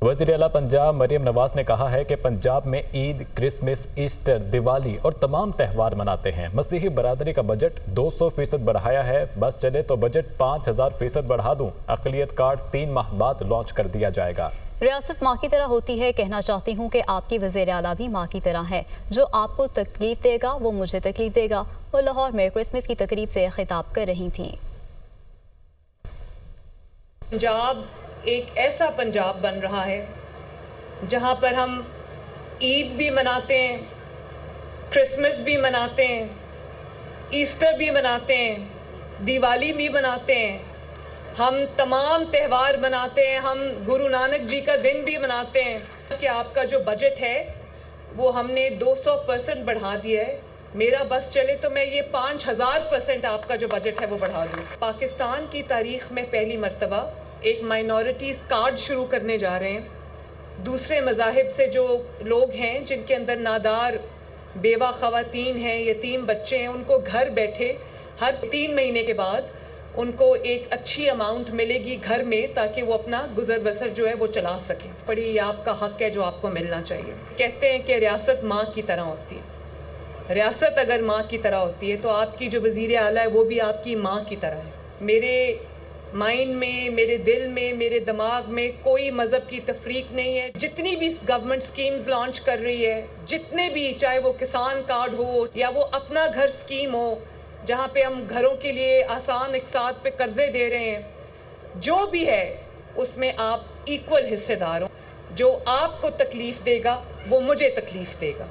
وزیر اعلیٰ پنجاب مریم نواز نے کہا ہے کہ پنجاب میں عید، کرسمس، ایسٹر، دیوالی اور تمام تہوار مناتے ہیں۔ مسیحی برادری کا بجٹ 200% بڑھایا ہے، بس چلے تو بجٹ 5000% بڑھا دوں۔ اقلیت کارڈ 3 ماہ بعد لانچ کر دیا جائے گا۔ ریاست ماں کی طرح ہوتی ہے، کہنا چاہتی ہوں کہ آپ کی وزیر اعلیٰ بھی ماں کی طرح ہے۔ جو آپ کو تکلیف دے گا وہ مجھے تکلیف دے گا۔ وہ لاہور میں کرسمس کی تقریب سے خطاب کر رہی تھیں۔ پنجاب ایک ایسا پنجاب بن رہا ہے جہاں پر ہم عید بھی مناتے ہیں، کرسمس بھی مناتے ہیں، ایسٹر بھی مناتے ہیں، دیوالی بھی مناتے ہیں، ہم تمام تہوار مناتے ہیں، ہم گرو نانک جی کا دن بھی مناتے ہیں کہ آپ کا جو بجٹ ہے وہ ہم نے 200% بڑھا دیا ہے۔ میرا بس چلے تو میں یہ 5000% آپ کا جو بجٹ ہے وہ بڑھا دوں۔ پاکستان کی تاریخ میں پہلی مرتبہ ایک مائنورٹیز کارڈ شروع کرنے جا رہے ہیں۔ دوسرے مذاہب سے جو لوگ ہیں جن کے اندر نادار بیوہ خواتین ہیں، یتیم بچے ہیں، ان کو گھر بیٹھے ہر 3 مہینے کے بعد ان کو ایک اچھی اماؤنٹ ملے گی گھر میں، تاکہ وہ اپنا گزر بسر جو ہے وہ چلا سکیں۔ پڑی یہ آپ کا حق ہے جو آپ کو ملنا چاہیے۔ کہتے ہیں کہ ریاست ماں کی طرح ہوتی ہے۔ ریاست اگر ماں کی طرح ہوتی ہے تو آپ کی جو وزیر اعلیٰ ہے وہ بھی آپ کی ماں کی طرح ہے۔ میرے مائنڈ میں، میرے دل میں، میرے دماغ میں کوئی مذہب کی تفریق نہیں ہے۔ جتنی بھی گورنمنٹ سکیمز لانچ کر رہی ہے، جتنے بھی، چاہے وہ کسان کارڈ ہو یا وہ اپنا گھر سکیم ہو جہاں پہ ہم گھروں کے لیے آسان اقساط پہ قرضے دے رہے ہیں، جو بھی ہے اس میں آپ ایکول حصے دار ہو۔ جو آپ کو تکلیف دے گا وہ مجھے تکلیف دے گا۔